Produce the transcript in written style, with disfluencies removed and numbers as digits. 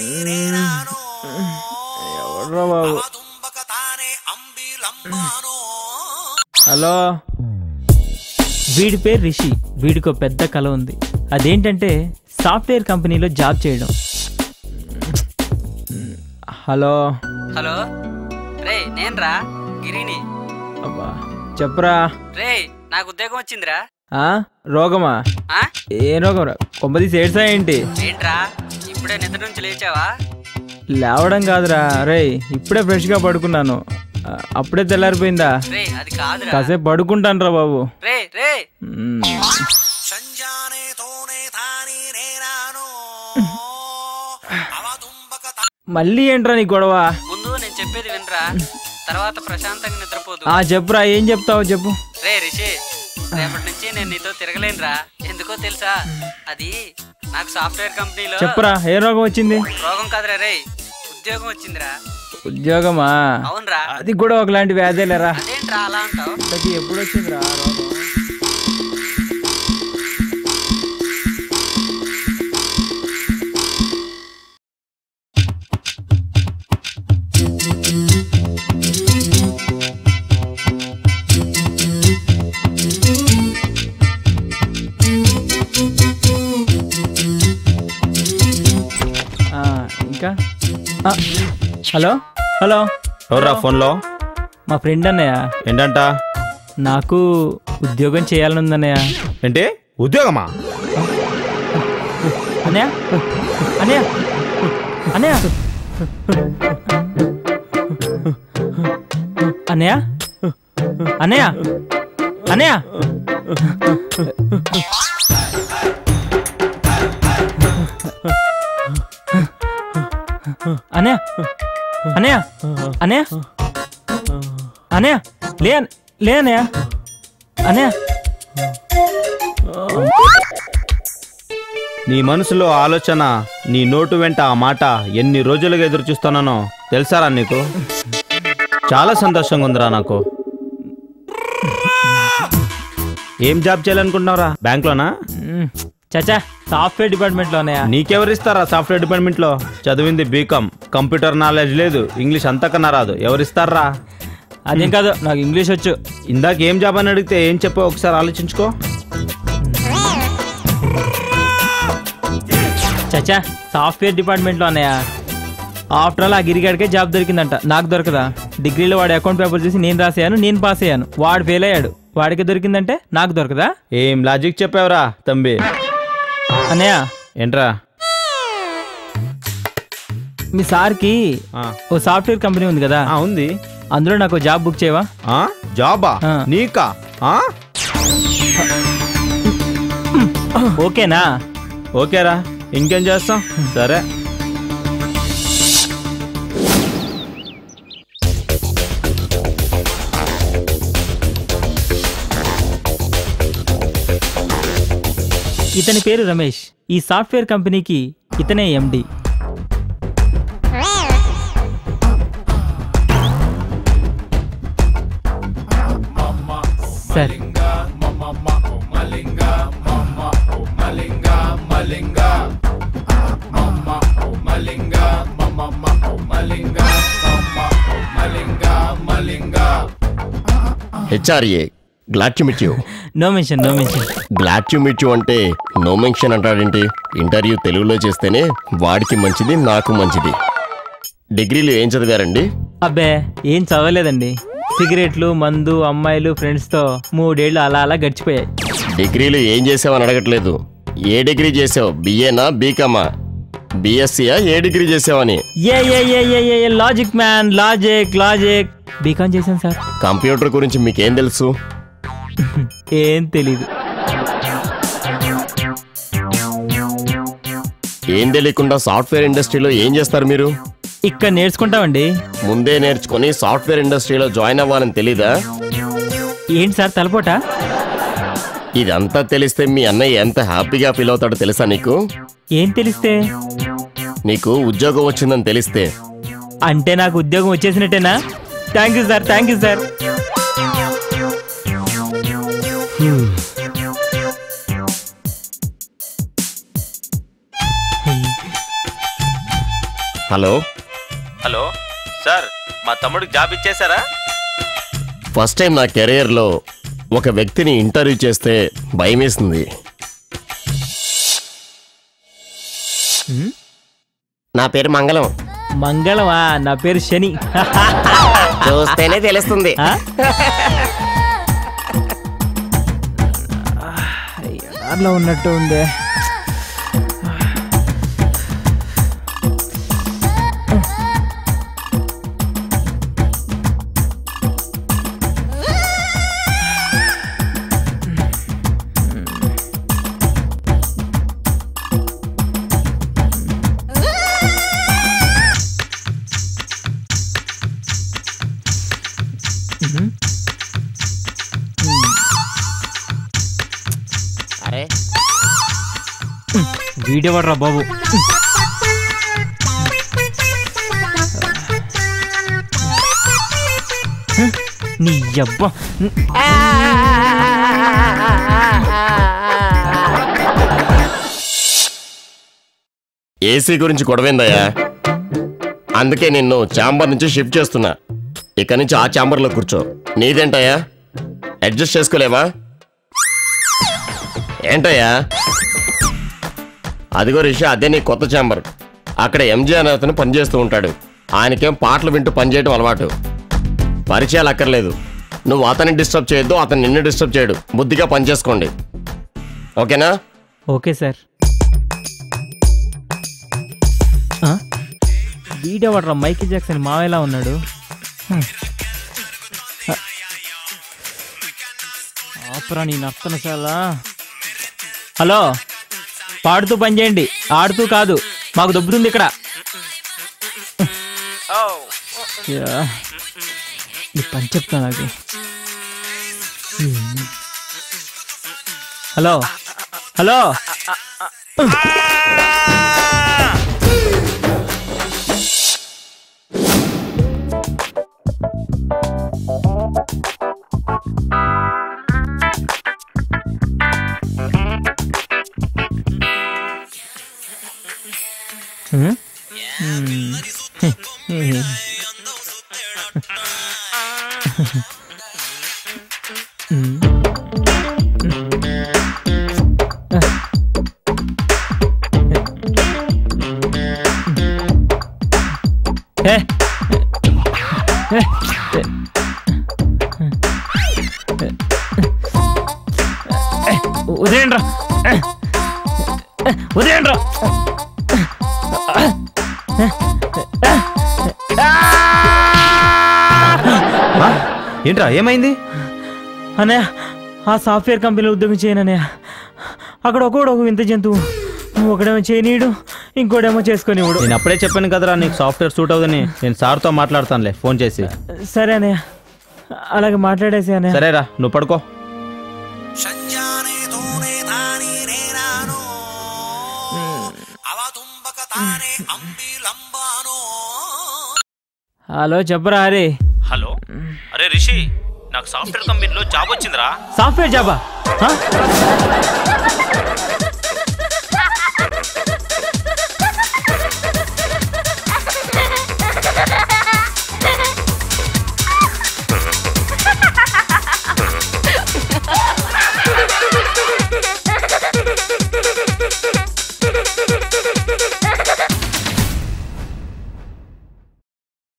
ఎవర్రా బాబు? హలో, వీడి పేరు రిషి. వీడికో పెద్ద కల ఉంది. అదేంటంటే సాఫ్ట్వేర్ కంపెనీలో జాబ్ చేయడం. హలో హలో రే, నేనురా గిరిని. అబ్బా చెప్పరా. రే, నాకు ఉద్యోగం వచ్చిందిరా. రోగమా? ఏ రోగం రా? కొంపదీసి ఏడ్సా ఏంటి? ఏంట్రా ఇప్పుడే నిద్ర నుంచి లేచావా? లేవడం కాదురా రే, ఇప్పుడే ఫ్రెష్ గా పడుకున్నాను. అప్పుడే తెల్లారిపోయిందా? రే అది కాదురా, కాసేపు పడుకుంటాను రా బాబు. రే రే మళ్ళీ ఏంట్రా నీ గొడవ? ముందు నేను చెప్పేది వినరా, తర్వాత ప్రశాంతంగా నిద్రపోదు. చెప్పురా, ఏం చెప్తావు చెప్పు. రే రిషి, రేపటి నుంచి నేను నీతో తిరగలేనురా. ఎందుకో తెలుసా? అది నాకు సాఫ్ట్వేర్ కంపెనీలో. చెప్పురా, ఏ రోగం వచ్చింది? రోగం కాదురా రే, ఉద్యోగం వచ్చిందిరా. ఉద్యోగమా? అవునరా. అది కూడా ఒకలాంటి వ్యాధేలేరా. అదేంట్రా అలా అంటావు? ఎప్పుడు వచ్చిందిరా రోగం? ఇంకా హలో హలో, ఎవరా ఫోన్లో? మా ఫ్రెండ్ అన్నయ్య. ఏంటంట? నాకు ఉద్యోగం చేయాలని ఉందన్నయ్య. ఏంటి ఉద్యోగమా? అన్నయ్య అన్నయ్య అన్నయ్య అన్నయ్య అన్నయ్య అన్నయ్య అన్నయ్య అన్నయ్య అన్నయ్య అన్నయ్య లే లే అన్నయ్య అన్నయ్య. నీ మనసులో ఆలోచన, నీ నోటు వెంట ఆ మాట ఎన్ని రోజులుగా ఎదురు చూస్తున్నానో తెలుసారా నీకు? చాలా సంతోషంగా ఉందిరా నాకు. ఏం జాబ్ చేయాలనుకుంటున్నావురా? బ్యాంక్లోనా? చచ్చా, సాఫ్ట్వేర్ డిపార్ట్మెంట్ లోనే. నీకెవరిస్తారా సాఫ్ట్వేర్ డిపార్ట్మెంట్ లో? చదివింది బీకామ్, కంప్యూటర్ నాలెడ్జ్ లేదు, ఇంగ్లీష్ అంతకన్నా రాదు. ఎవరిస్తారా? అదేం కాదు, నాకు ఇంగ్లీష్ వచ్చు. ఇందాక ఏం జాబ్ అని అడిగితే ఏం చెప్పో ఒకసారి ఆలోచించుకో. చచ్చా, సాఫ్ట్వేర్ డిపార్ట్మెంట్ లో అన్నయ్య. ఆఫ్టర్ ఆల్ ఆ గిరిగాడికే జాబ్ దొరికిందంట, నాకు దొరకదా? డిగ్రీలో వాడి అకౌంట్ పేపర్ చూసి నేను రాసేయాను, నేను పాస్ అయ్యాను. వాడు ఫెయిల్ అయ్యాడు, వాడికి దొరికిందంటే నాకు దొరకదా? ఏం లాజిక్ చెప్పావురా తంబి? అన్నయ్య ఏంట్రా? మీ సార్కి ఓ సాఫ్ట్వేర్ కంపెనీ ఉంది కదా? ఉంది. అందులో నాకు జాబ్ బుక్ చేయవా? జాబా? నీకా? ఓకేనా? ఓకేరా, ఇంకేం చేస్తాం. సరే. ఇతని పేరు రమేష్. ఈ సాఫ్ట్వేర్ కంపెనీకి ఇతనే ఎండి. సార్, హెచ్ఆర్ఏ glad to meet you. No mention, no mention. Glad to meet you అంటే నో మెన్షన్ అంటాడేంటి? ఇంటర్వ్యూ తెలుగులో చేస్తేనే వాడికి మంచిది, నాకు మంచిది. డిగ్రీలు ఏం చదివారండి? అబ్బే, ఏం చదవలేదండి. సిగరెట్లు, మందు, అమ్మాయిలు, ఫ్రెండ్స్తో 3 ఏళ్ళు అలా అలా గడిచిపోయాయి. డిగ్రీలు ఏం చేసావని అడగట్లేదు. ఏ డిగ్రీ చేసావు? బిఏనా, బీకామా, బిఎస్సీయా? ఏ డిగ్రీ చేసావని. Logic man, logic logic. BCom చేశాను సార్. కంప్యూటర్ గురించి మీకేం తెలుసు? ఏం తెలీదు. ఏం తెలియకుండా సాఫ్ట్వేర్ ఇండస్ట్రీలో ఏం చేస్తారు మీరు? ఇక్కడ నేర్చుకుంటామండి. ముందే నేర్చుకుని సాఫ్ట్వేర్ ఇండస్ట్రీలో జాయిన్ అవ్వాలని తెలీదా? ఏంటి సార్ తలపోట? ఇదంతా తెలిస్తే మీ అన్నయ్య ఎంత హ్యాపీగా ఫీల్ అవుతాడో తెలుసా నీకు? ఏం తెలిస్తే? నీకు ఉద్యోగం వచ్చిందని తెలిస్తే. అంటే నాకు ఉద్యోగం వచ్చేసినట్టేనా? Thank you sir, thank you sir. Hello hello sir, మా తమ్ముడికి జాబ్ ఇచ్చేసారా? ఫస్ట్ టైం నా కెరియర్లో ఒక వ్యక్తిని ఇంటర్వ్యూ చేస్తే భయమేసింది. నా పేరు మంగళం. మంగళమా? నా పేరు శని. చూస్తేనే తెలుస్తుంది. అట్లా ఉన్నట్టు ఉంది. అరే వీడియో పడరా బాబు. నీ అబ్బా. ఏసీ గురించి గొడవేందయ్యా? అందుకే నిన్ను ఛాంబర్ నుంచి షిఫ్ట్ చేస్తున్నా. ఇక నుంచి ఆ ఛాంబర్లో కూర్చో. నీదేంటయ్యా, అడ్జస్ట్ చేసుకోలేవా? ఏంటయ్యా? అదిగో రిషి, అదే నీ కొత్త ఛాంబర్. అక్కడ ఎంజీ అనే అతను పనిచేస్తూ ఉంటాడు. ఆయనకేం పాటలు వింటూ పనిచేయడం అలవాటు. పరిచయాలు అక్కర్లేదు. నువ్వు అతన్ని డిస్టర్బ్ చేయొద్దు, అతను నిన్ను డిస్టర్బ్ చేయడు. బుద్ధిగా పనిచేసుకోండి, ఓకేనా? Okay sir. వీడియో పడరా. మైకిల్ జాక్సన్ మావేలా ఉన్నాడు. ఆపరా నీ నర్తనశాల. హలో, పాడుతూ పని చేయండి, ఆడుతూ కాదు. మాకు దొబ్బుతుంది ఇక్కడ. నీ పని చెప్తా నాకు. Hello hello. ఉదయండ్రా, ఉదయండ్రా. ఏంట్రా, ఏమైంది? అన్నయ్య, ఆ సాఫ్ట్వేర్ కంపెనీలో ఉద్యోగం చేయనన్నయ్య. అక్కడ ఒకడు ఒక వింత జంతువు. ఒకడేమో చేయనీయుడు, ఇంకోటేమో చేసుకునేవాడు. నేను అప్పుడే చెప్పాను కదరా నీకు సాఫ్ట్వేర్ సూట్ అవుదని. నేను సార్తో మాట్లాడతానులే ఫోన్ చేసి. సరే అన్నయ్య, అలాగే మాట్లాడేసి అన్నయ్య. సరేరా, నువ్వు పడుకో. హలో, చెప్పరా హరి. హలో, అరే రిషి, నాకు సాఫ్ట్వేర్ కంపెనీలో జాబ్ వచ్చిందిరా. సాఫ్ట్వేర్ జాబా?